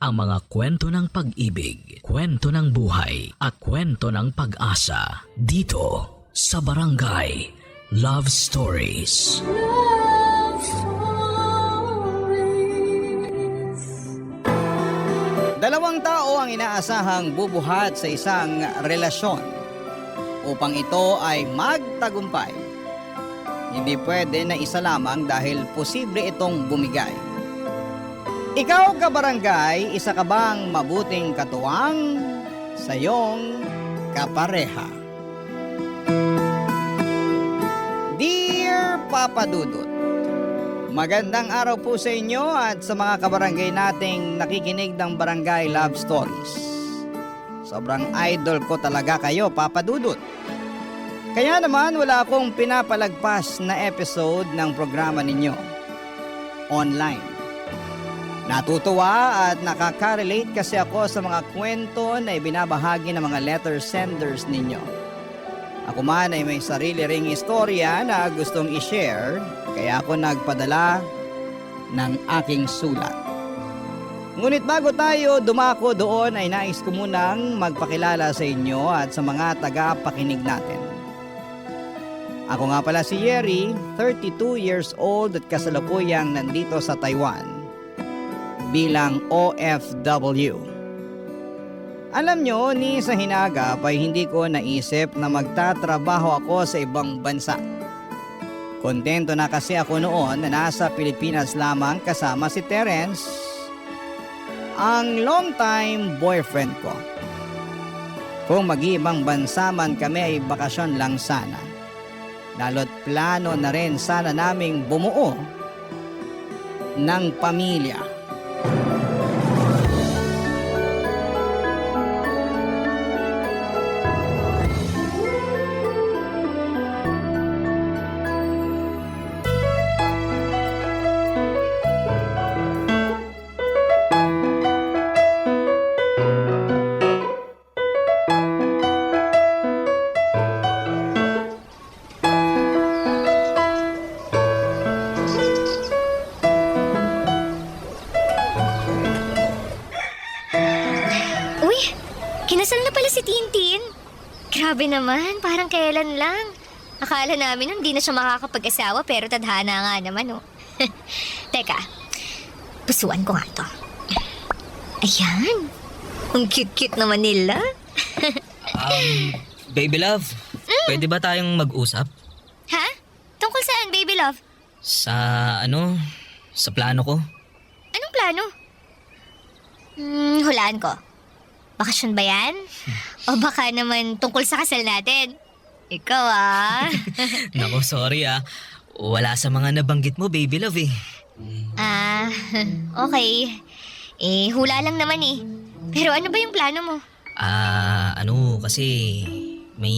ang mga kwento ng pag-ibig, kwento ng buhay, at kwento ng pag-asa dito sa Barangay Love Stories. Love Stories. Dalawang tao ang inaasahang bubuhat sa isang relasyon upang ito ay magtagumpay. Hindi pwede na isa lamang dahil posible itong bumigay. Ikaw, kabarangay, isa ka bang mabuting katuwang sa iyong kapareha? Dear Papa Dudut, magandang araw po sa inyo at sa mga kabarangay nating nakikinig ng Barangay Love Stories. Sobrang idol ko talaga kayo, Papa Dudut. Kaya naman wala akong pinapalagpas na episode ng programa ninyo online. Natutuwa at nakaka-relate kasi ako sa mga kwento na ibinabahagi ng mga letter senders ninyo. Ako man ay may sarili ring istorya na gustong i-share, kaya ako nagpadala ng aking sulat. Ngunit bago tayo dumako doon ay nais ko munang magpakilala sa inyo at sa mga taga-pakinig natin. Ako nga pala si Yeri, 32 years old at kasalukuyang nandito sa Taiwan bilang OFW. Alam nyo, ni sa hinagap ay hindi ko naisip na magtatrabaho ako sa ibang bansa. Kontento na kasi ako noon na nasa Pilipinas lamang kasama si Terence, ang long-time boyfriend ko. Kung mag-ibang bansa man kami ay bakasyon lang sana. Lalo't plano na rin sana naming bumuo ng pamilya. Kinasal na pala si Tintin. Grabe naman, parang kailan lang. Akala namin nun di na siya makakapag-asawa pero tadhana nga naman, oh. Teka, pusuan ko nga to. Ayan, ang cute-cute naman nila. Baby love, pwede ba tayong mag-usap? Ha? Tungkol saan, baby love? Sa plano ko. Anong plano? Hulaan ko. Bakasyon ba yan? O baka naman tungkol sa kasal natin? Ikaw Nako, sorry Wala sa mga nabanggit mo, baby love eh. Okay. Hula lang naman eh. Pero ano ba yung plano mo? Kasi may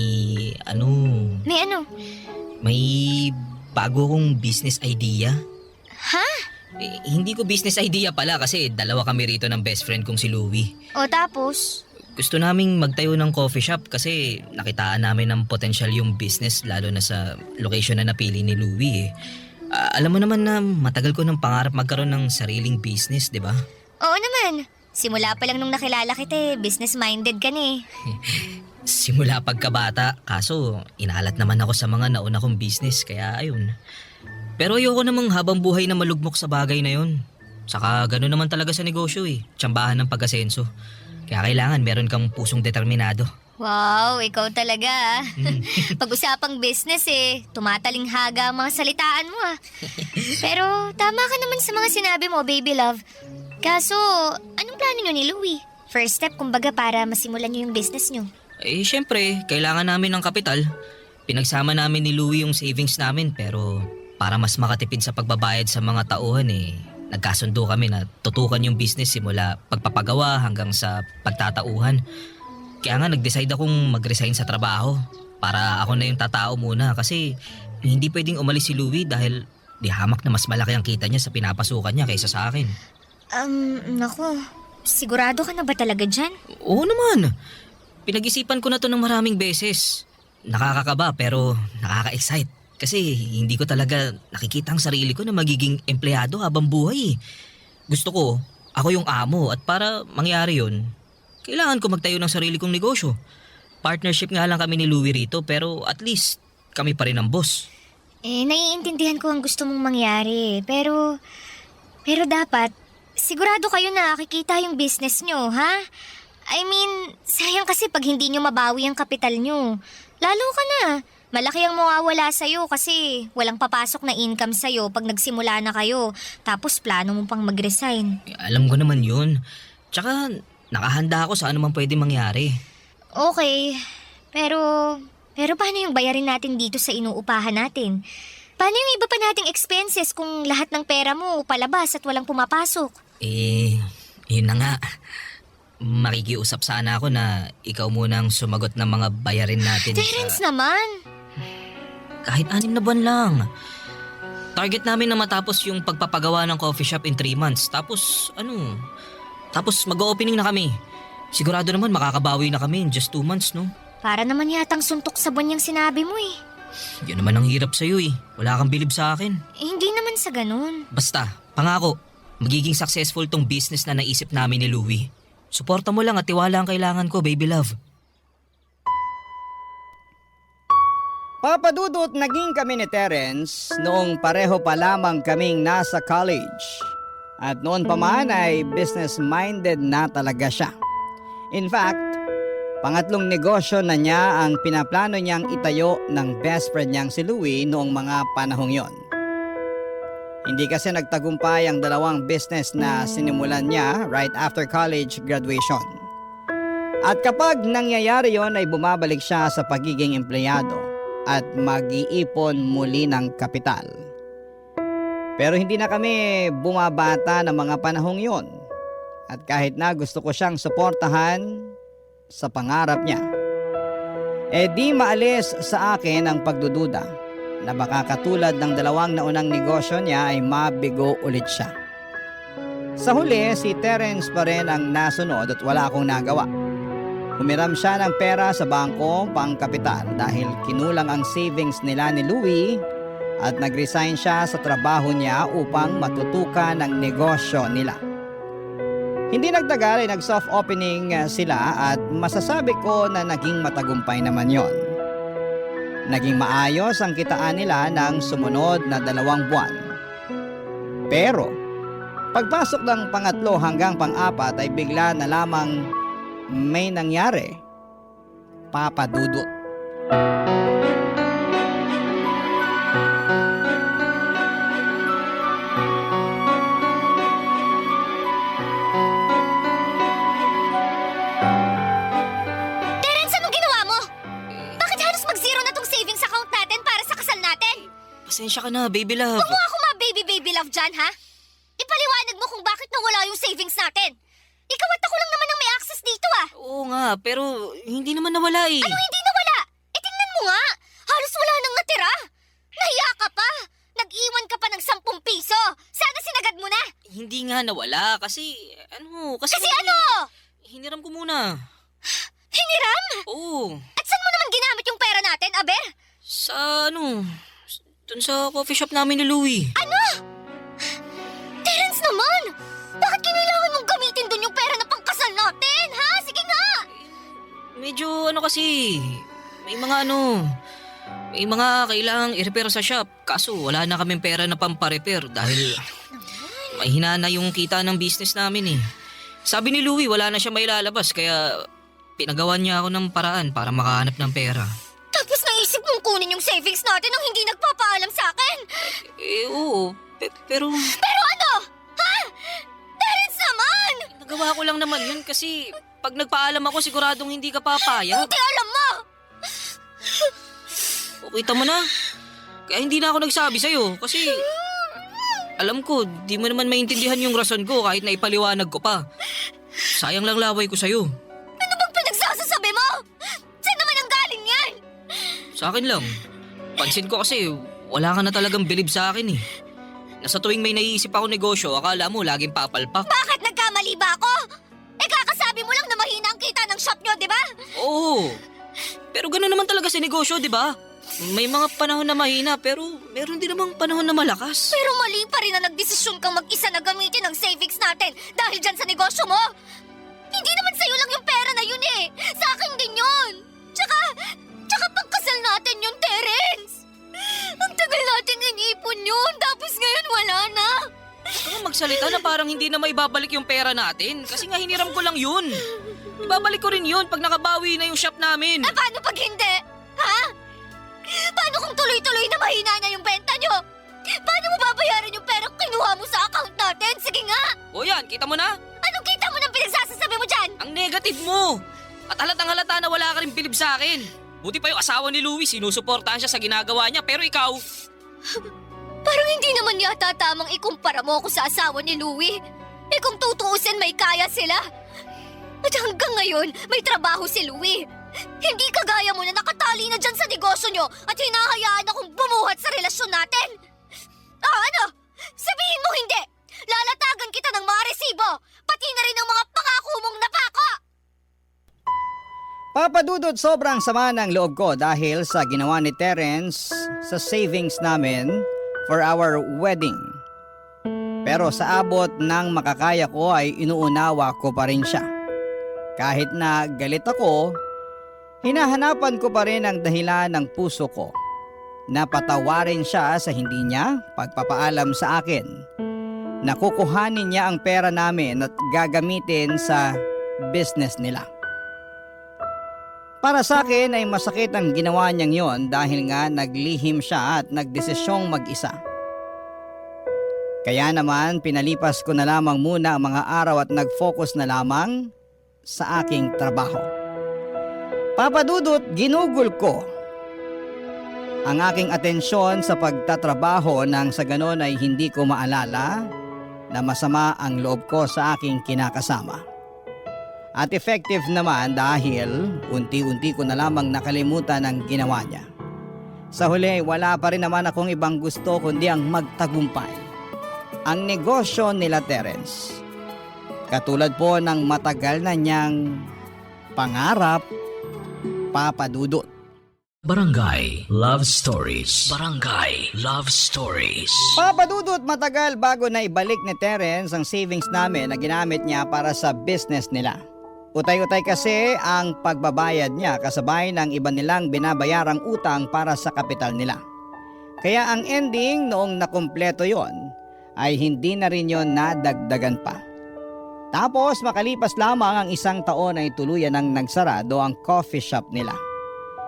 May ano? May bago kong business idea. Ha? Hindi ko business idea pala kasi dalawa kami rito ng best friend kong si Louie. O tapos? Gusto naming magtayo ng coffee shop kasi nakitaan namin ng potential yung business lalo na sa location na napili ni Louie eh. Alam mo naman na matagal ko ng pangarap magkaroon ng sariling business, di ba? Oo naman. Simula pa lang nung nakilala kita business-minded ka na eh. Simula pagkabata, kaso inalat naman ako sa mga nauna kong business kaya ayun. Pero ayoko namang habang buhay na malugmok sa bagay na yun. Saka gano'n naman talaga sa negosyo eh. Tsambahan ng pag-asenso. Kaya kailangan meron kang pusong determinado. Wow, ikaw talaga Pag-usapang business tumatalinghaga ang mga salitaan mo Pero tama ka naman sa mga sinabi mo, baby love. Kaso, anong plano nyo ni Louie? First step kumbaga para masimulan nyo yung business nyo. Syempre, kailangan namin ng kapital. Pinagsama namin ni Louie yung savings namin pero para mas makatipid sa pagbabayad sa mga tauhan nagkasundo kami na tutukan yung business simula pagpapagawa hanggang sa pagtatauhan. Kaya nga nag-decide akong mag-resign sa trabaho para ako na yung tatao muna kasi hindi pwedeng umalis si Louie dahil di hamak na mas malaki ang kita niya sa pinapasukan niya kaysa sa akin. Naku, sigurado ka na ba talaga dyan? Oo naman. Pinag-isipan ko na to ng maraming beses. Nakakakaba pero nakaka-excite. Kasi hindi ko talaga nakikita ang sarili ko na magiging empleyado habang buhay. Gusto ko, ako yung amo at para mangyari yun, kailangan ko magtayo ng sarili kong negosyo. Partnership nga lang kami ni Louie rito pero at least kami pa rin ang boss. Naiintindihan ko ang gusto mong mangyari. Pero dapat, sigurado kayo na kikita yung business nyo, ha? I mean, sayang kasi pag hindi nyo mabawi ang kapital nyo. Lalo ka na. Malaki ang mawawala sa'yo kasi walang papasok na income sa'yo pag nagsimula na kayo. Tapos plano mo pang mag-resign. Alam ko naman yun. Tsaka nakahanda ako sa anumang pwede mangyari. Okay, pero paano yung bayarin natin dito sa inuupahan natin? Paano yung iba pa nating expenses kung lahat ng pera mo palabas at walang pumapasok? Yun na nga. Makikiusap sana ako na ikaw munang sumagot ng mga bayarin natin. Terence naman! Kahit 6 na buwan lang. Target namin na matapos yung pagpapagawa ng coffee shop in 3 months. Tapos mag-opening na kami. Sigurado naman makakabawi na kami in just 2 months, no? Para naman yatang suntok sa buwan yung sinabi mo eh. Yun naman ang hirap sa'yo eh. Wala kang bilib sa akin. Hindi naman sa ganun. Basta, pangako, magiging successful tong business na naisip namin ni Louie. Suporta mo lang at tiwala ang kailangan ko, baby love. Papa Dudut, naging kami ni Terence noong pareho pa lamang kaming nasa college. At noon pa man ay business-minded na talaga siya. In fact, pangatlong negosyo na niya ang pinaplano niyang itayo ng best friend niyang si Louie noong mga panahong yon. Hindi kasi nagtagumpay ang dalawang business na sinimulan niya right after college graduation. At kapag nangyayari yon ay bumabalik siya sa pagiging empleyado at mag-iipon muli ng kapital. Pero hindi na kami bumabata ng mga panahong yon. At kahit na gusto ko siyang suportahan sa pangarap niya, di maalis sa akin ang pagdududa na baka katulad ng dalawang naunang negosyo niya ay mabigo ulit siya. Sa huli, si Terence pa rin ang nasunod at wala akong nagawa. Humiram siya ng pera sa bangko pang kapital dahil kinulang ang savings nila ni Louie at nag-resign siya sa trabaho niya upang matutukan ang negosyo nila. Hindi nagtagal ay nag-soft opening sila at masasabi ko na naging matagumpay naman yon. Naging maayos ang kitaan nila ng sumunod na 2 buwan. Pero, pagpasok ng pangatlo hanggang pang-4 ay bigla na lamang may nangyari. Papa Dudut. Terence, anong ginawa mo? Bakit halos mag-zero na tong savings account natin para sa kasal natin? Pasensya ka na, baby love. Huwag mo ako ma-baby love dyan, ha? Ipaliwanag mo kung bakit nawala yung savings natin. Ikaw at ako lang naman ang may access dito, ah. Oo nga, pero hindi naman nawala eh. Anong hindi nawala? Tingnan mo nga. Halos wala nang natira. Nahiya ka pa. Nag-iwan ka pa ng 10 piso. Sana sinagad mo na. Hindi nga nawala kasi Kasi ano? hiniram ko muna. Hiniram? Oo, At saan mo naman ginamit yung pera natin, Aber? sa dun sa coffee shop namin ni Louie. Terence naman! Bakit kinailangan mong gamitin dun yung pera na pangkasal natin, ha? Sige nga! Medyo kasi, may mga kailangang i-repair sa shop. Kaso wala na kaming pera na pampa-repair dahil may hinana yung kita ng business namin eh. Sabi ni Louie wala na siya mailalabas kaya pinagawan niya ako ng paraan para makahanap ng pera. Tapos naisip mong kunin yung savings natin nang hindi nagpapaalam sa akin. Oo, pero Pero ano? Ha? Terence naman! nagawa ko lang naman yun kasi pag nagpaalam ako siguradong hindi ka papayag. Buti alam mo! O kita mo na. Kaya hindi na ako nagsabi sa'yo kasi alam ko di mo naman maintindihan yung rason ko kahit na ipaliwanag ko pa. Sayang lang laway ko sa'yo. Ano bang pinagsasasabi mo? Saan naman ang galing yan? Sa akin lang. Pansin ko kasi wala ka na talagang bilib sa akin eh. Nasa tuwing may naiisip ako negosyo, akala mo laging papalpak. Bakit nagkamali ba ako? Kakasabi mo lang na mahina ang kita ng shop nyo, di ba? Oo. Pero gano'n naman talaga sa negosyo, di ba? May mga panahon na mahina pero meron din namang panahon na malakas. Pero mali pa rin na nagdesisyon kang mag-isa na gamitin ang savings natin dahil dyan sa negosyo mo. Hindi naman sa'yo lang yung pera na yun eh. Sa akin din yun. Tsaka pagkasal natin yun, Terence. Ang tagal nating inipon yun, tapos ngayon wala na. Ano magsalita na parang hindi na maibabalik yung pera natin? Kasi nga hiniram ko lang yun. Ibabalik ko rin yun pag nakabawi na yung shop namin. Paano pag hindi? Ha? Paano kung tuloy-tuloy na mahina na yung benta nyo? Paano mo babayaran yung pera kinuha mo sa account natin? Sige nga! O yan, kita mo na? Anong kita mo ng pinagsasasabi mo dyan? Ang negative mo! At halatang halata na wala ka rin bilib sa akin. Buti pa yung asawa ni Louie, sinusuportahan siya sa ginagawa niya. Pero ikaw, Parang hindi naman yata tamang ikumpara mo ako sa asawa ni Louie. Eh kung tutuusin may kaya sila. At hanggang ngayon, may trabaho si Louie. Hindi kagaya mo na nakatali na dyan sa negosyo nyo at hinahayaan akong bumuhat sa relasyon natin. Ano? Sabihin mo hindi! Lalatagan kita ng mga resibo, pati na rin ang mga pangako mong napako! Papa Dudut, sobrang sama ng loob ko dahil sa ginawa ni Terence sa savings namin for our wedding. Pero sa abot ng makakaya ko ay inuunawa ko pa rin siya. Kahit na galit ako, hinahanapan ko pa rin ang dahilan ng puso ko na patawarin siya sa hindi niya pagpapaalam sa akin na kukuhanin niya ang pera namin at gagamitin sa business nila. Para sa akin ay masakit ang ginawa niyang yon dahil nga naglihim siya at nagdesisyong mag-isa. Kaya naman pinalipas ko na lamang muna ang mga araw at nag-focus na lamang sa aking trabaho. Papa Dudut, ginugol ko ang aking atensyon sa pagtatrabaho nang sa ganon ay hindi ko maalala na masama ang loob ko sa aking kinakasama. At effective naman dahil unti-unti ko na lamang nakalimutan ang ginawa niya. Sa huli wala pa rin naman akong ibang gusto kundi ang magtagumpay. Ang negosyo nila Terence. Katulad po ng matagal na niyang pangarap, Papa Dudut. Barangay Love Stories. Barangay Love Stories. Papa Dudut, matagal bago na ibalik ni Terence ang savings namin na ginamit niya para sa business nila. Utay-utay kasi ang pagbabayad niya kasabay ng iba nilang binabayarang utang para sa kapital nila. Kaya ang ending noong nakumpleto yon ay hindi na rin yon nadagdagan pa. Tapos makalipas lamang ang isang taon ay tuluyan ng nagsarado ang coffee shop nila.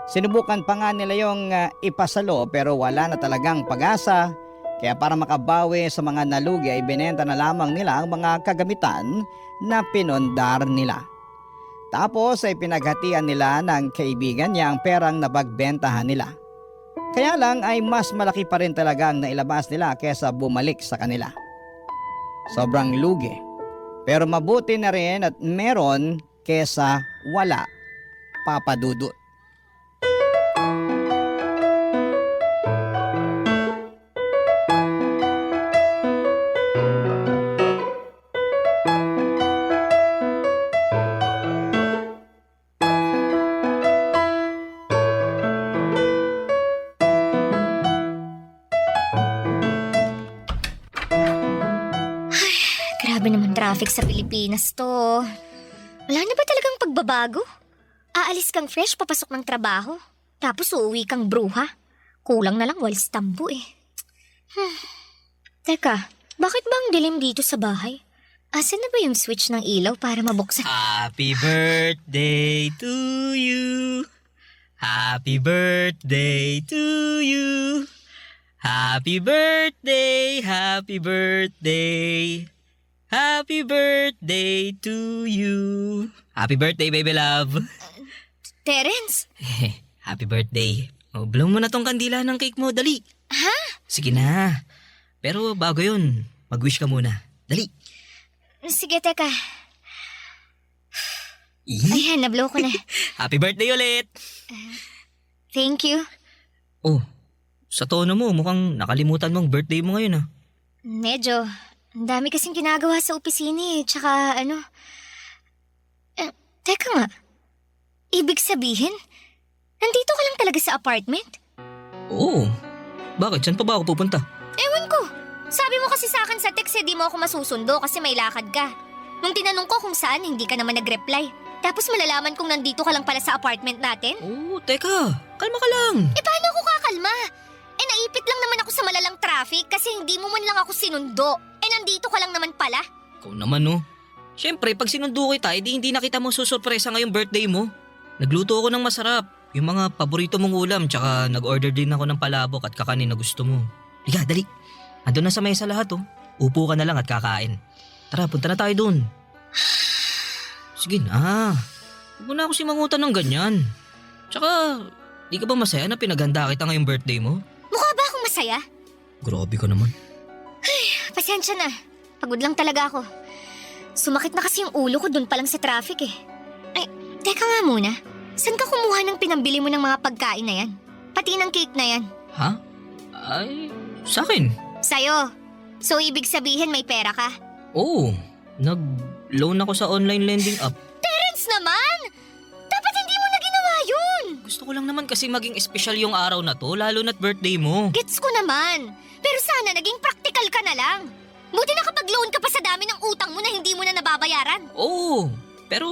Sinubukan pa nga nila yung ipasalo pero wala na talagang pag-asa. Kaya para makabawi sa mga nalugi ay binenta na lamang nila ang mga kagamitan na pinondar nila. Tapos ay pinaghatian nila ng kaibigan niya ang perang napagbentahan nila. Kaya lang ay mas malaki pa rin talaga ang nailabas nila kesa bumalik sa kanila. Sobrang lugi. Pero mabuti na rin at meron kesa wala, Papa Dudut. Grabe naman traffic sa Pilipinas to. Wala na ba talagang pagbabago? Aalis kang fresh papasok ng trabaho, tapos uuwi kang bruha. Kulang na lang walis tambo eh. Teka, bakit ba ang dilim dito sa bahay? Asan na ba yung switch ng ilaw para mabuksan? Happy birthday to you. Happy birthday to you. Happy birthday, happy birthday. Happy birthday to you. Happy birthday, baby love. Terence? Happy birthday. Oh, blow mo na tong kandila ng cake mo, dali. Ha? Sige na. Pero bago yun, mag-wish ka muna. Dali. Sige, teka. Ih, Ayan, nablow ko na. happy birthday ulit. Thank you. Oh, sa tono mo, mukhang nakalimutan mong birthday mo ngayon ah. Medyo. Ang dami kasing ginagawa sa opisina eh. Tsaka ano... teka nga. Ibig sabihin, nandito ka lang talaga sa apartment? Oo. Bakit? Saan pa ba ako pupunta? Ewan ko. Sabi mo kasi sa akin sa text di mo ako masusundo kasi may lakad ka. Nung tinanong ko kung saan, hindi ka naman nag-reply. Tapos malalaman kong nandito ka lang pala sa apartment natin? Oo, teka. Kalma ka lang. Paano ako kakalma? Naipit lang naman ako sa malalang traffic kasi hindi mo man lang ako sinundo. Nandito ka lang naman pala. Ikaw naman no. Siyempre, pag sinundo kita, hindi na kita masusurpresa ngayong birthday mo. Nagluto ako ng masarap. Yung mga paborito mong ulam, tsaka nag-order din ako ng palabok at kakanin na gusto mo. Liga, dali. Andun na sa mesa lahat oh. Upo ka na lang at kakain. Tara, punta na tayo dun. Sige na. Huwag mo na ako simangutan ng ganyan. Tsaka, di ka ba masaya na pinaghanda kita ngayong birthday mo? Mukha ba akong masaya? Grabe ka naman. Pasensya na. Pagod lang talaga ako. Sumakit na kasi yung ulo ko dun pa lang sa traffic eh. Ay, teka nga muna. Saan ka kumuha ng pinambili mo ng mga pagkain na yan? Pati ng cake na yan. Ha? Ay, sa akin. Sa'yo. So ibig sabihin may pera ka? Oo, nag-loan ako sa online lending app. Terence naman! Dapat hindi mo na ginawa yun! Gusto ko lang naman kasi maging espesyal yung araw na to, lalo na't birthday mo. Gets ko naman. Pero sana naging practical ka na lang. Buti nakapag-loan ka pa sa dami ng utang mo na hindi mo na nababayaran. Oo, pero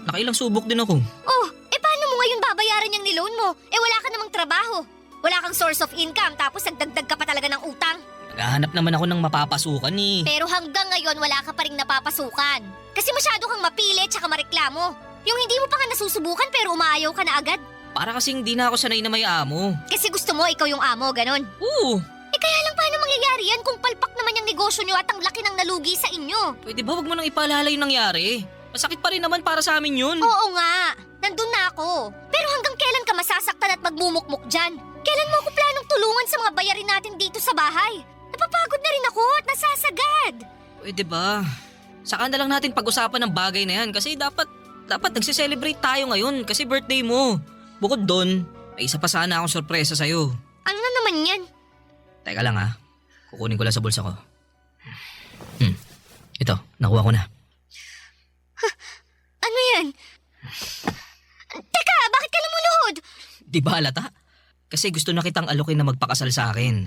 nakailang subok din ako. Oh, paano mo ngayon babayaran yung niloan mo? Wala ka namang trabaho. Wala kang source of income tapos nagdagdag ka pa talaga ng utang. Naghahanap naman ako ng mapapasukan eh. Pero hanggang ngayon wala ka pa rin napapasukan. Kasi masyado kang mapili tsaka mareklamo. Yung hindi mo pa nga nasusubukan pero umaayaw ka na agad. Para kasing di na ako sanay na may amo. Kasi gusto mo ikaw yung amo, ganon. Oo, Kaya lang paano mangyayari yan kung palpak naman yung negosyo nyo at ang laki ng nalugi sa inyo? pwede ba wag mo nang ipaalala yung nangyari? Masakit pa rin naman para sa amin yun. Oo nga, nandun na ako. Pero hanggang kailan ka masasaktan at magmumukmuk dyan? Kailan mo ako planong tulungan sa mga bayarin natin dito sa bahay? Napapagod na rin ako at nasasagad. Pwede ba? Saka na lang natin pag-usapan ng bagay na yan kasi dapat nagse-celebrate tayo ngayon kasi birthday mo. Bukod doon, may isa pa sana akong sorpresa sa'yo. Ano na naman yan? Teka lang ha, kukunin ko lang sa bulsa ko. Ito, nakuha ko na. Ano yan? Teka, bakit ka lumuluhod? Di ba halata? Kasi gusto na kitang alokin na magpakasal sa akin.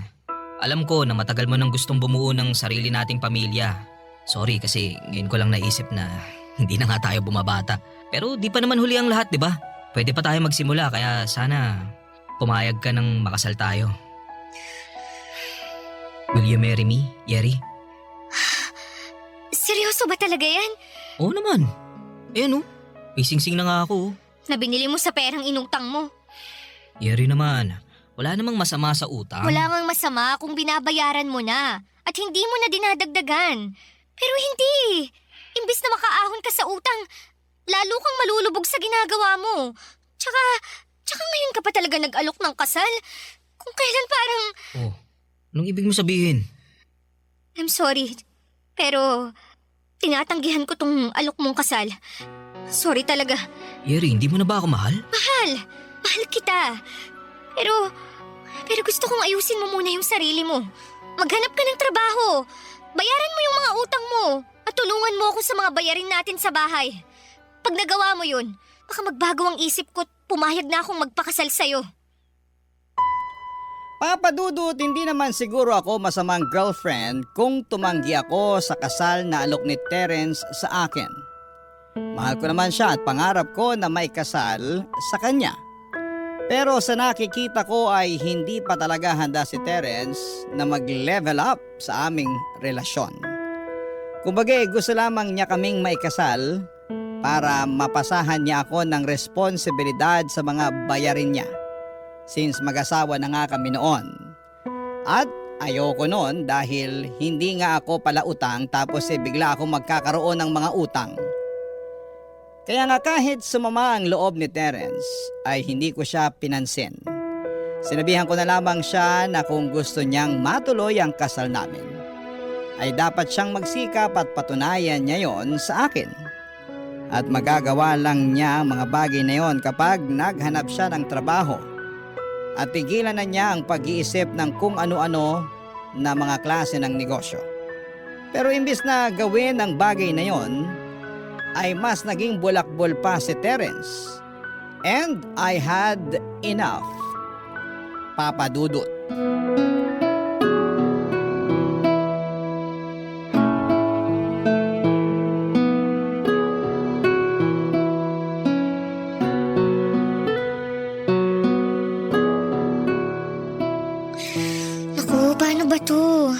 Alam ko na matagal mo nang gustong bumuo ng sarili nating pamilya. Sorry kasi ngayon ko lang naisip na hindi na nga tayo bumabata. Pero di pa naman huli ang lahat, di ba? Pwede pa tayo magsimula kaya sana pumayag ka ng makasal tayo. Will you marry me, Yeri? Seryoso ba talaga yan? Oo naman. Ayan oh, may sing-sing na nga ako. Na binili mo sa perang inutang mo. Yeri naman, wala namang masama sa utang. Wala ngang masama kung binabayaran mo na at hindi mo na dinadagdagan. Pero hindi. Imbis na makaahon ka sa utang, lalo kang malulubog sa ginagawa mo. Tsaka ngayon ka pa talaga nag-alok ng kasal. Kung kailan parang... Oh, anong ibig mo sabihin? I'm sorry, pero tinatanggihan ko tong alok mong kasal. Sorry talaga. Yeri, hindi mo na ba ako mahal? Mahal kita. Pero gusto kong ayusin mo muna yung sarili mo. Maghanap ka ng trabaho. Bayaran mo yung mga utang mo. At tulungan mo ako sa mga bayarin natin sa bahay. Pag nagawa mo yun, baka magbago ang isip ko at pumayag na akong magpakasal sa'yo. Papa Dudut, hindi naman siguro ako masamang girlfriend kung tumanggi ako sa kasal na alok ni Terence sa akin. Mahal ko naman siya at pangarap ko na may kasal sa kanya. Pero sa nakikita ko ay hindi pa talaga handa si Terence na mag-level up sa aming relasyon. Kumbaga gusto lamang niya kaming may kasal para mapasahan niya ako ng responsibilidad sa mga bayarin niya. Since mag-asawa na nga kami noon. At ayoko noon dahil hindi nga ako pala utang tapos bigla ako magkakaroon ng mga utang. Kaya nga kahit sumama ang loob ni Terence ay hindi ko siya pinansin. Sinabihan ko na lamang siya na kung gusto niyang matuloy ang kasal namin ay dapat siyang magsikap at patunayan niya yon sa akin. At magagawa lang niya ang mga bagay na yon kapag naghanap siya ng trabaho. At tigilan na niya ang pag-iisip ng kung ano-ano na mga klase ng negosyo. Pero imbis na gawin ang bagay na yon, ay mas naging bulakbol pa si Terence. And I had enough. Papa Dudut. Naku, paano ba to?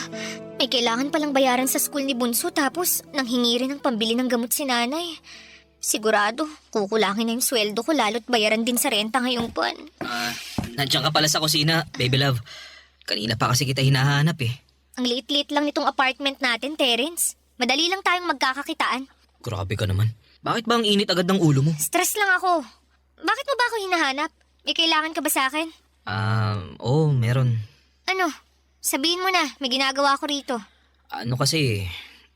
May kailangan palang bayaran sa school ni Bunso tapos nanghingi rin ng pambili ng gamot si nanay. Sigurado, kukulangin na yung sweldo ko lalo't bayaran din sa renta ngayong buwan. Nandiyan ka pala sa kusina, baby love. Kanina pa kasi kita hinahanap eh. Ang liit-liit lang nitong apartment natin, Terence. Madali lang tayong magkakakitaan. Grabe ka naman. Bakit ba ang init agad ng ulo mo? Stress lang ako. Bakit mo ba ako hinahanap? May kailangan ka ba sa akin? Oo, meron. Ano? Sabihin mo na, may ginagawa ko rito. Ano kasi,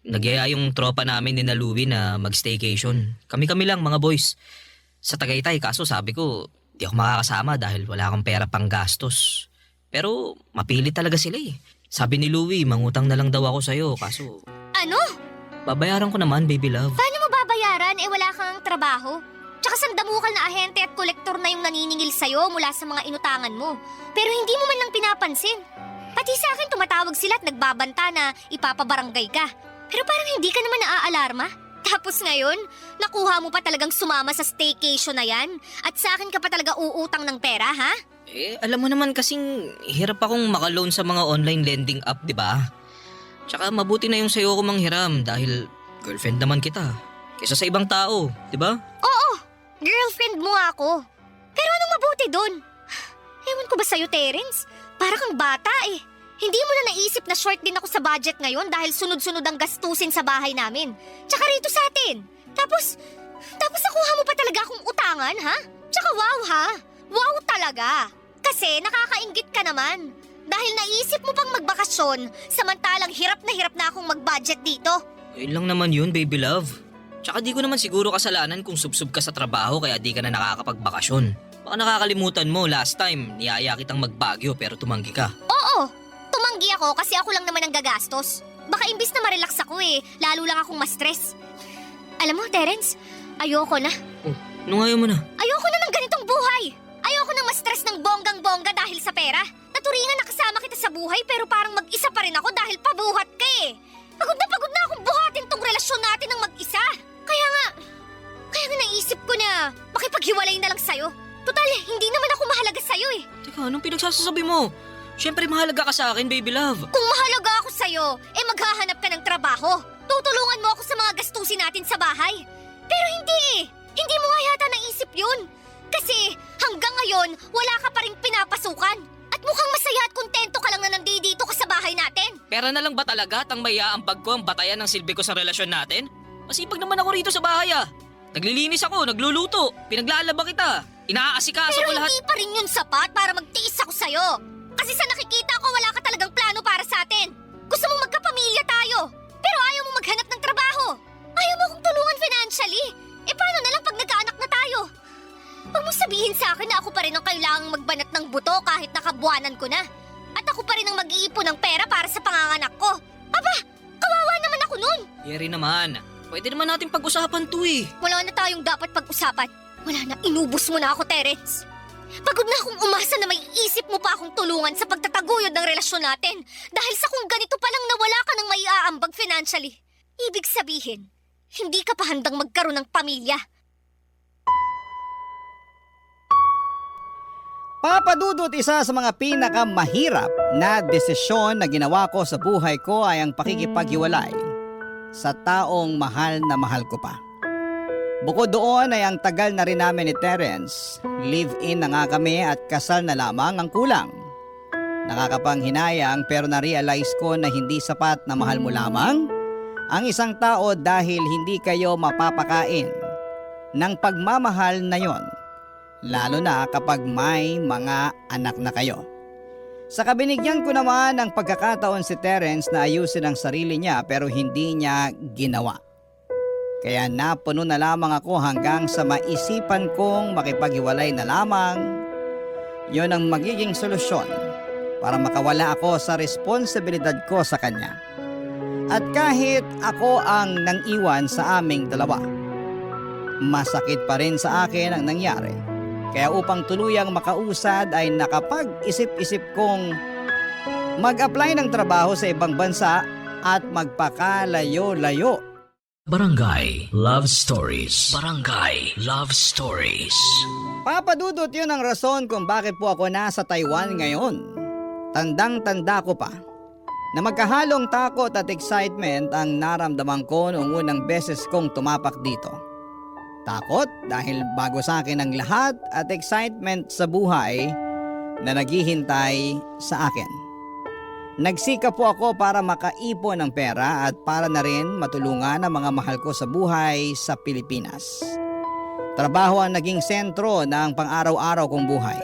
nagyaya yung tropa namin ni Louie na mag-staycation. Kami-kami lang mga boys. Sa Tagaytay, kaso sabi ko, di ako makakasama dahil wala akong pera pang gastos. Pero mapilit talaga sila eh. Sabi ni Louie, mangutang na lang daw ako sa'yo, kaso... Ano? Babayaran ko naman, baby love. Paano mo babayaran? Wala kang trabaho. Tsaka sandamukal na ahente at kolektor na yung naniningil sa'yo mula sa mga inutangan mo. Pero hindi mo man lang pinapansin. Pati sa akin tumatawag sila at nagbabanta na ipapabarangay ka. Pero parang hindi ka naman naaalarma. Tapos ngayon, nakuha mo pa talagang sumama sa staycation na yan? At sa akin ka pa talaga uutang ng pera, ha? Alam mo naman kasing hirap akong makaloan sa mga online lending app, di ba? Tsaka mabuti na yung sa'yo ko manghiram dahil girlfriend naman kita. Kesa sa ibang tao, di ba? Oo, girlfriend mo ako. Pero anong mabuti doon? Ewan ko ba sa'yo, Terence? Para kang bata eh. Hindi mo na naisip na short din ako sa budget ngayon dahil sunod-sunod ang gastusin sa bahay namin. Tsaka rito sa atin. Tapos nakuha mo pa talaga akong utangan, ha? Tsaka wow, ha? Wow talaga. Kasi nakakainggit ka naman. Dahil naisip mo pang magbakasyon, samantalang hirap na akong mag-budget dito. Ayun lang naman yun, baby love. Tsaka di ko naman siguro kasalanan kung subsub ka sa trabaho kaya di ka na nakakapagbakasyon. Baka nakakalimutan mo, last time, niyaya kitang magbagyo pero tumanggi ka. Oo, tumanggi ako kasi ako lang naman ang gagastos. Baka imbis na ma-relax ako lalo lang akong ma-stress. Alam mo, Terence, ayoko na. Oh, anong ayaw mo na? Ayoko na ng ganitong buhay. Ayoko na ma-stress ng bonggang-bongga dahil sa pera. Naturingan na kasama kita sa buhay pero parang mag-isa pa rin ako dahil pabuhat ka eh. Pagod na akong buhatin tong relasyon natin ng mag-isa. Kaya nga naisip ko na makipaghiwalay na lang sa'yo. Total, hindi naman ako mahalaga sa'yo eh. Teka, anong pinagsasabi mo? Siyempre mahalaga ka sa akin, baby love. Kung mahalaga ako sa'yo, maghahanap ka ng trabaho. Tutulungan mo ako sa mga gastusin natin sa bahay. Pero hindi eh. Hindi mo nga yata naisip yun. Kasi hanggang ngayon, wala ka pa rin pinapasukan. At mukhang masaya at kontento ka lang na nandito ka sa bahay natin. Pera na lang ba talaga tang may aambag ko ang batayan ng silbi ko sa relasyon natin? Masipag naman ako rito sa bahay ah. Naglilinis ako, nagluluto, pinaglalaba kita. Inaasikaso ko Pero lahat. hindi pa rin yun sapat para magtiis ako sa'yo. Kasi sa nakikita ko, wala ka talagang plano para sa atin. Gusto mong magkapamilya tayo. Pero ayaw mo maghanap ng trabaho. Ayaw mo akong tulungan financially. Paano na lang pag nagkaanak na tayo? Huwag mo sabihin sa akin na ako pa rin ang kailangang magbanat ng buto kahit nakabuanan ko na. At ako pa rin ang mag-iipon ng pera para sa panganganak ko. Aba, kawawa naman ako nun. Yeri naman, pwede naman natin pag-usapan to eh. Wala na tayong dapat pag-usapan. Wala na, inubos mo na ako, Terence. Pagod na akong umasa na may isip mo pa akong tulungan sa pagtataguyod ng relasyon natin. Dahil sa kung ganito pa lang nawala ka ng maiaambag financially. Ibig sabihin, hindi ka pa handang magkaroon ng pamilya. Papa Dudut, isa sa mga pinakamahirap na desisyon na ginawa ko sa buhay ko ay ang pakikipaghiwalay sa taong mahal na mahal ko pa. Bukod doon ay ang tagal na rin namin ni Terence, live-in na nga kami at kasal na lamang ang kulang. Nakakapanghinayang pero na-realize ko na hindi sapat na mahal mo lamang ang isang tao dahil hindi kayo mapapakain ng pagmamahal na yon. Lalo na kapag may mga anak na kayo. Sa kabinigyan ko naman ang pagkakataon si Terence na ayusin ang sarili niya pero hindi niya ginawa. Kaya napuno na lamang ako hanggang sa maisipan kong makipaghiwalay na lamang. Yon ang magiging solusyon para makawala ako sa responsibilidad ko sa kanya. At kahit ako ang nang-iwan sa aming dalawa, masakit pa rin sa akin ang nangyari. Kaya upang tuluyang makausad ay nakapag-isip-isip kong mag-apply ng trabaho sa ibang bansa at magpakalayo-layo. Barangay Love Stories. Barangay Love Stories. Papadudot yun ang rason kung bakit po ako nasa Taiwan ngayon. Tandang-tanda ko pa na magkahalong takot at excitement ang naramdaman ko noong unang beses kong tumapak dito. Takot dahil bago sa akin ang lahat at excitement sa buhay na naghihintay sa akin. Nagsika po ako para makaipon ng pera at para na rin matulungan ang mga mahal ko sa buhay sa Pilipinas. Trabaho ang naging sentro ng pang-araw-araw kong buhay.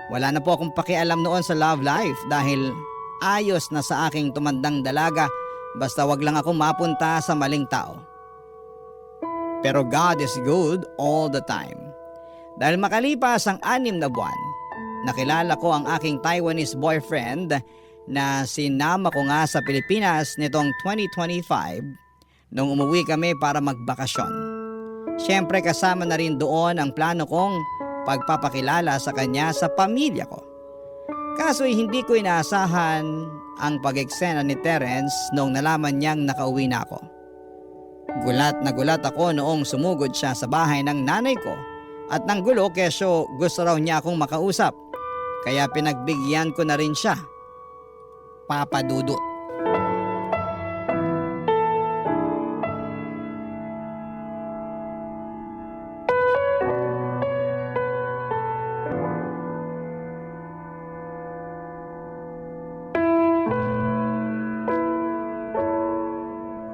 Wala na po akong pakialam noon sa love life dahil ayos na sa aking tumandang dalaga basta wag lang ako mapunta sa maling tao. Pero God is good all the time. Dahil makalipas ang 6 na buwan, nakilala ko ang aking Taiwanese boyfriend na sinama ko nga sa Pilipinas nitong 2025 nung umuwi kami para magbakasyon. Siyempre kasama na rin doon ang plano kong pagpapakilala sa kanya sa pamilya ko. Kaso hindi ko inaasahan ang pag-eksena ni Terence nung nalaman niyang nakauwi na ako. Gulat na gulat ako noong sumugod siya sa bahay ng nanay ko at nanggulo kesyo gusto raw niya akong makausap. Kaya pinagbigyan ko na rin siya. Papa Dudut.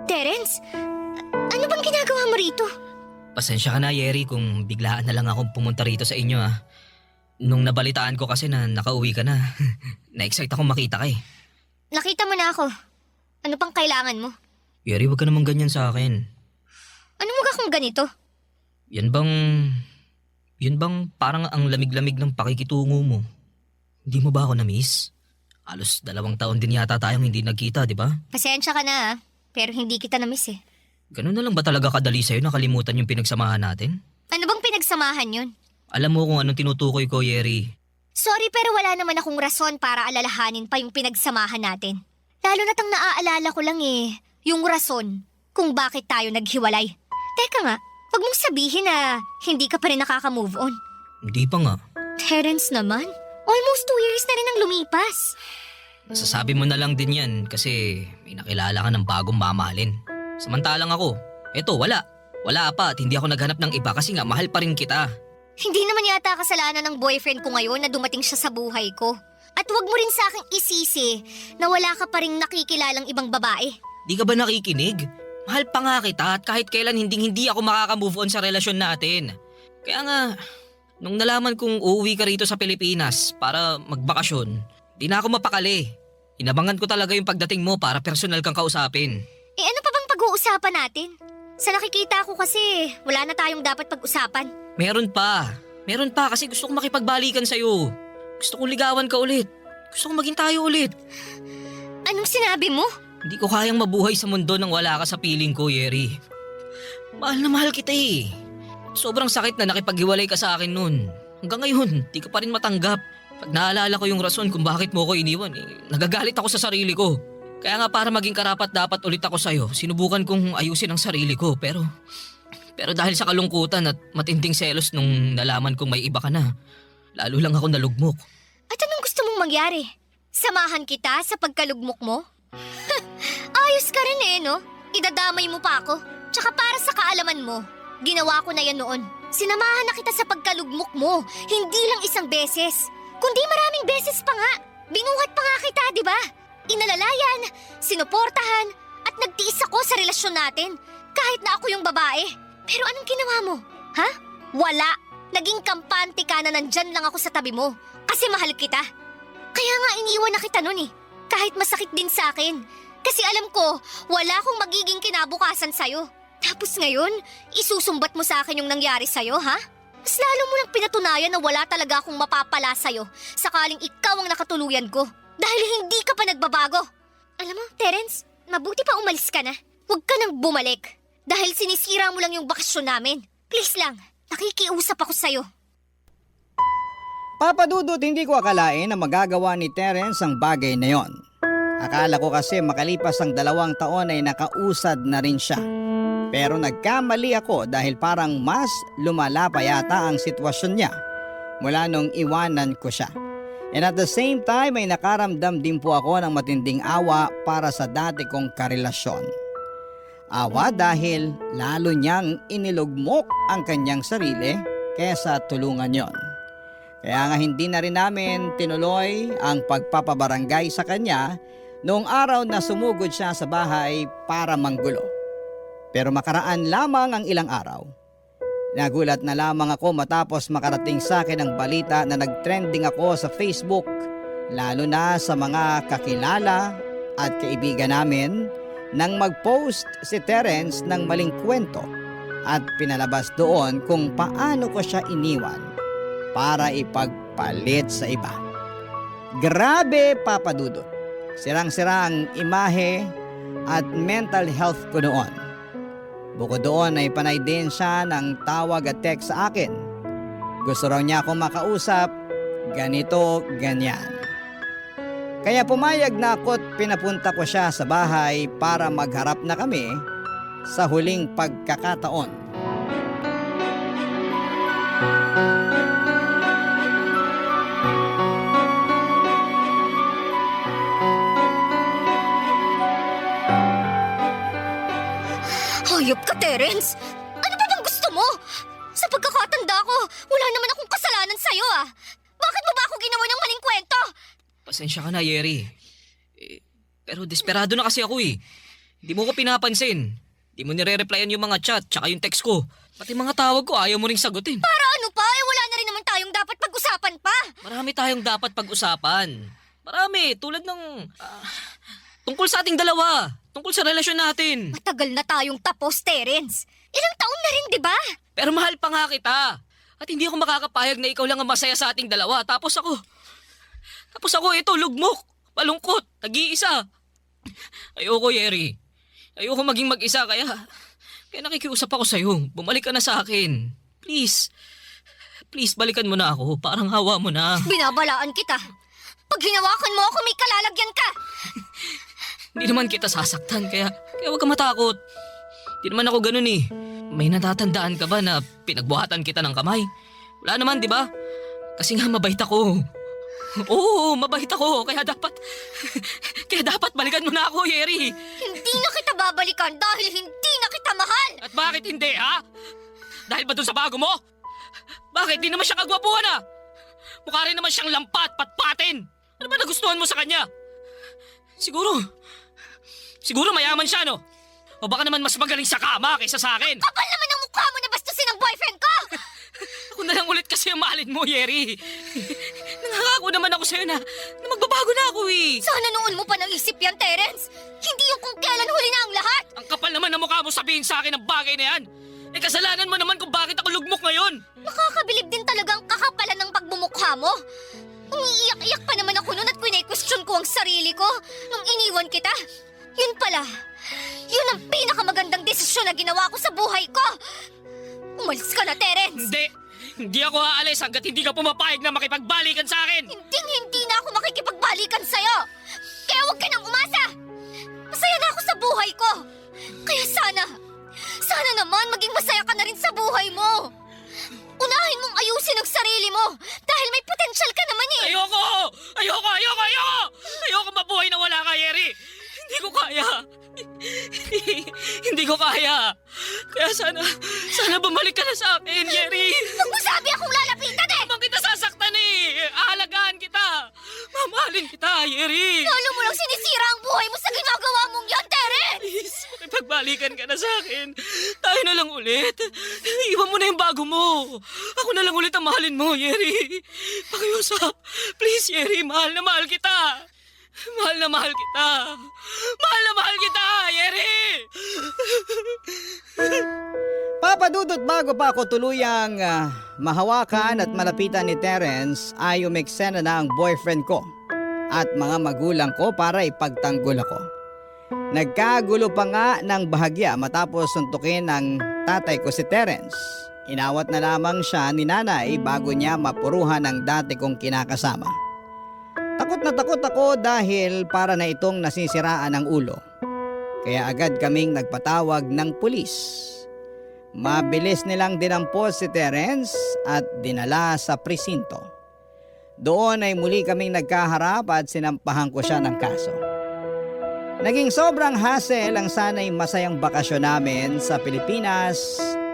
Terence, ano bang ginagawa mo rito? Pasensya ka na, Yeri, kung biglaan na lang akong pumunta rito sa inyo ah. Nung nabalitaan ko kasi na nakauwi ka na, na-excite akong makita ka eh. Nakita mo na ako. Ano pang kailangan mo? Yeri, wag ka naman ganyan sa akin. Ano mo kung ganito? Yan bang parang ang lamig-lamig ng pakikitungo mo? Hindi mo ba ako na-miss? Halos 2 taon din yata tayong hindi nagkita, di ba? Pasensya ka na pero hindi kita na-miss eh. Ganun na lang ba talaga kadali sa'yo nakalimutan yung pinagsamahan natin? Ano bang pinagsamahan yun? Alam mo kung anong tinutukoy ko, Yeri. Sorry pero wala naman akong rason para alalahanin pa yung pinagsamahan natin. Lalo na't ang naaalala ko lang yung rason kung bakit tayo naghiwalay. Teka nga, wag mong sabihin na hindi ka pa rin nakaka-move on. Hindi pa nga. Terence naman, almost 2 years na rin ang lumipas. Sasabi mo na lang din yan kasi may nakilala ka ng bagong mamahalin. Samantalang ako, eto wala. Wala pa at hindi ako naghanap ng iba kasi nga mahal pa rin kita. Hindi naman yata kasalanan ng boyfriend ko ngayon na dumating siya sa buhay ko. At wag mo rin sa aking isisi na wala ka pa rin nakikilalang ibang babae. Di ka ba nakikinig? Mahal pa nga kita at kahit kailan hindi ako makaka-move on sa relasyon natin. Kaya nga, nung nalaman kong uuwi ka rito sa Pilipinas para magbakasyon, di na ako mapakali. Inabangan ko talaga yung pagdating mo para personal kang kausapin. Ano pa bang pag-uusapan natin? Sa nakikita ko kasi, wala na tayong dapat pag-usapan. Meron pa kasi gusto kong makipagbalikan sa'yo. Gusto kong ligawan ka ulit. Gusto kong maging tayo ulit. Anong sinabi mo? Hindi ko kayang mabuhay sa mundo nang wala ka sa piling ko, Yeri. Mahal na mahal kita eh. Sobrang sakit na nakipaghiwalay ka sa akin nun. Hanggang ngayon, di ka pa rin matanggap. Pag naalala ko yung rason kung bakit mo ko iniwan, nagagalit ako sa sarili ko. Kaya nga para maging karapat-dapat ulit ako sa'yo, sinubukan kong ayusin ang sarili ko pero dahil sa kalungkutan at matinding selos nung nalaman kong may iba ka na, lalo lang ako nalugmok. At anong gusto mong mangyari? Samahan kita sa pagkalugmok mo? Ayos ka rin no? Idadamay mo pa ako. Tsaka para sa kaalaman mo, ginawa ko na yan noon. Sinamahan na kita sa pagkalugmok mo, hindi lang isang beses, kundi maraming beses pa nga. Binuhat pa nga kita, di ba? Inalalayan, sinuportahan, at nagtiis ako sa relasyon natin, kahit na ako yung babae. Pero anong ginawa mo? Ha? Wala. Naging kampante ka na nandyan lang ako sa tabi mo, kasi mahal kita. Kaya nga iniwan na kita nun kahit masakit din sa akin. Kasi alam ko, wala akong magiging kinabukasan sa'yo. Tapos ngayon, isusumbat mo sa akin yung nangyari sa'yo, ha? Mas lalo mo lang pinatunayan na wala talaga akong mapapala sa'yo sakaling ikaw ang nakatuluyan ko. Dahil hindi ka pa nagbabago. Alam mo, Terence, mabuti pa umalis ka na. Huwag ka nang bumalik. Dahil sinisira mo lang yung bakasyon namin. Please lang, nakikiusap ako sa'yo. Papa Dudut, hindi ko akalain na magagawa ni Terence ang bagay na yon. Akala ko kasi makalipas ang 2 taon ay nakausad na rin siya. Pero nagkamali ako dahil parang mas lumala pa yata ang sitwasyon niya mula nung iwanan ko siya. And at the same time ay nakaramdam din po ako ng matinding awa para sa dati kong karelasyon. Awa dahil lalo niyang inilugmok ang kanyang sarili kaysa tulungan yon. Kaya nga hindi na rin namin tinuloy ang pagpapabarangay sa kanya noong araw na sumugod siya sa bahay para manggulo. Pero makaraan lamang ang ilang araw. Nagulat na lamang ako matapos makarating sa akin ang balita na nagtrending ako sa Facebook, lalo na sa mga kakilala at kaibigan namin, nang mag-post si Terence ng maling kwento at pinalabas doon kung paano ko siya iniwan para ipagpalit sa iba. Grabe, Papa Dudut. Sirang-sira ang imahe at mental health ko noon. Bukod doon ay panay din siya ng tawag at text sa akin. Gusto raw niya akong makausap, ganito, ganyan. Kaya pumayag na ako't pinapunta ko siya sa bahay para magharap na kami sa huling pagkakataon. Hayop ka, Terence! Ano ba bang gusto mo? Sa pagkakatanda ko, wala naman akong kasalanan sa'yo ah! Bakit mo ba ako ginawa ng maling kwento? Pasensya ka na, Yeri. Pero desperado na kasi ako eh. Hindi mo ko pinapansin. Hindi mo nire-replyan yung mga chat tsaka yung text ko. Pati mga tawag ko ayaw mo ring sagutin. Para ano pa? Eh wala na rin naman tayong dapat pag-usapan pa! Marami tayong dapat pag-usapan. Marami, tulad ng... tungkol sa ating dalawa. Tungkol sa relasyon natin. Matagal na tayong tapos, Terence. Ilang taon na rin, di ba? Pero mahal pa nga kita. At hindi ako makakapayag na ikaw lang ang masaya sa ating dalawa. Tapos ako ito, lugmok, palungkot, nag-iisa. Ayoko, Yeri. Ayoko maging mag-isa, kaya nakikiusap ako sa'yo. Bumalik ka na sa akin. Please. Please, balikan mo na ako. Parang hawa mo na. Binabalaan kita. Pag hinawakan mo ako, may kalalagyan ka. Hindi naman kita sasaktan, kaya huwag ka matakot. Hindi naman ako ganun eh. May natatandaan ka ba na pinagbuhatan kita ng kamay? Wala naman, di ba? Kasi nga mabait ako. Oo, mabait ako. Kaya dapat balikan mo na ako, Yeri. Hindi na kita babalikan dahil hindi na kita mahal. At bakit hindi, ha? Dahil ba dun sa bago mo? Bakit? Di naman siya kagwapuhan, ha? Mukha rin naman siyang lampat, patpatin. Ano ba nagustuhan mo sa kanya? Siguro mayaman siya, no? O baka naman mas magaling sa kama kaysa sa akin. Kapal naman ang mukha mo na bastusin ang boyfriend ko! Ako na lang ulit kasi ang mahalin mo, Yeri. Nangangako naman ako sa'yo na magbabago na ako eh. Sana noon mo pa naisip yan, Terence. Hindi yung kung kailan huli na ang lahat. Ang kapal naman ng mukha mo sabihin sa akin ang bagay na yan. Eh kasalanan mo naman kung bakit ako lugmok ngayon. Nakakabilib din talaga ang kakapalan ng pagmumukha mo. Umiiyak-iyak pa naman ako noon at kwine-question ko ang sarili ko nung iniwan kita. Yun pala, yun ang pinakamagandang desisyon na ginawa ko sa buhay ko. Umalis ka na, Terence. Hindi ako aalis hanggat hindi ka pumapayag na makipagbalikan sa akin. Hindi na ako makikipagbalikan sa'yo. Kaya huwag ka nang umasa. Masaya na ako sa buhay ko. Kaya sana naman maging masaya ka na rin sa buhay mo. Unahin mong ayusin ang sarili mo dahil may potensyal ka naman eh. Ayoko mabuhay na wala ka, Yeri. Hindi ko kaya. Hindi ko kaya. Kaya sana bumalik ka na sa akin, Yeri. Huwag mo sabi akong lalapitan eh! Habang kita sasaktan eh. Aalagaan kita. Mamahalin kita, Yeri. Lalo mo lang sinisira ang buhay mo sa ginagawa mong yan, Terence! Please, makipagbalikan ka na sa akin. Tayo na lang ulit. Iwan mo na yung bago mo. Ako na lang ulit ang mahalin mo, Yeri. Pakiusap. Please, Yeri, mahal na mahal kita. Mahal na mahal kita. Mahal na mahal kita, Yeri! Papa Dudut, bago pa ako tuluyang mahawakan at malapitan ni Terence ay umeksena na ang boyfriend ko at mga magulang ko para ipagtanggol ako. Nagkagulo pa nga ng bahagya matapos suntukin ng tatay ko si Terence. inawat na lamang siya ni nanay bago niya mapuruhan ang dati kong kinakasama. Takot na takot ako dahil para na itong nasisiraan ng ulo. Kaya agad kaming nagpatawag ng pulis. Mabilis nilang dinampos si Terence at dinala sa presinto. Doon ay muli kaming nagkaharap at sinampahan ko siya ng kaso. Naging sobrang hassle ang sana'y masayang bakasyon namin sa Pilipinas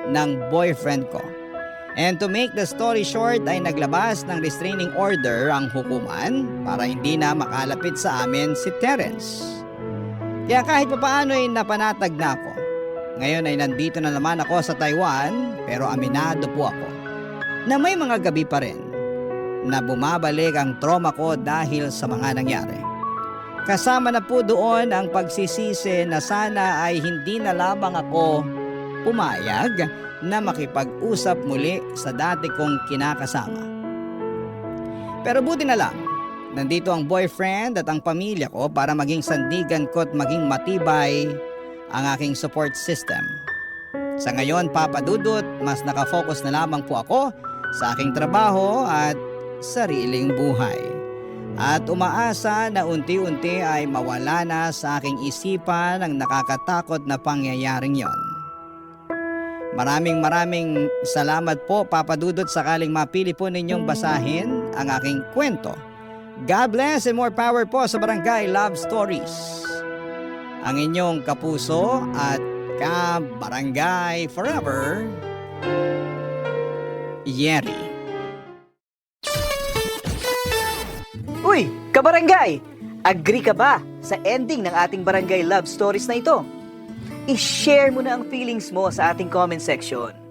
ng boyfriend ko. And to make the story short ay naglabas ng restraining order ang hukuman para hindi na makalapit sa amin si Terence. Kaya kahit papaano ay napanatag na ako. Ngayon ay nandito na naman ako sa Taiwan pero aminado po ako na may mga gabi pa rin na bumabalik ang trauma ko dahil sa mga nangyari. Kasama na po doon ang pagsisisi na sana ay hindi na lamang ako pumayag na makipag-usap muli sa dati kong kinakasama. Pero buti na lang, nandito ang boyfriend at ang pamilya ko para maging sandigan ko at maging matibay ang aking support system. Sa ngayon, Papa Dudut, mas nakafocus na lamang po ako sa aking trabaho at sariling buhay. At umaasa na unti-unti ay mawala na sa aking isipan ang nakakatakot na pangyayaring yon. Maraming salamat po, Papa Dudut, sakaling mapili po ninyong basahin ang aking kwento. God bless and more power po sa Barangay Love Stories. Ang inyong kapuso at ka-barangay forever, Yeri. Uy, kabarangay! Agree ka ba sa ending ng ating Barangay Love Stories na ito? I-share mo na ang feelings mo sa ating comment section.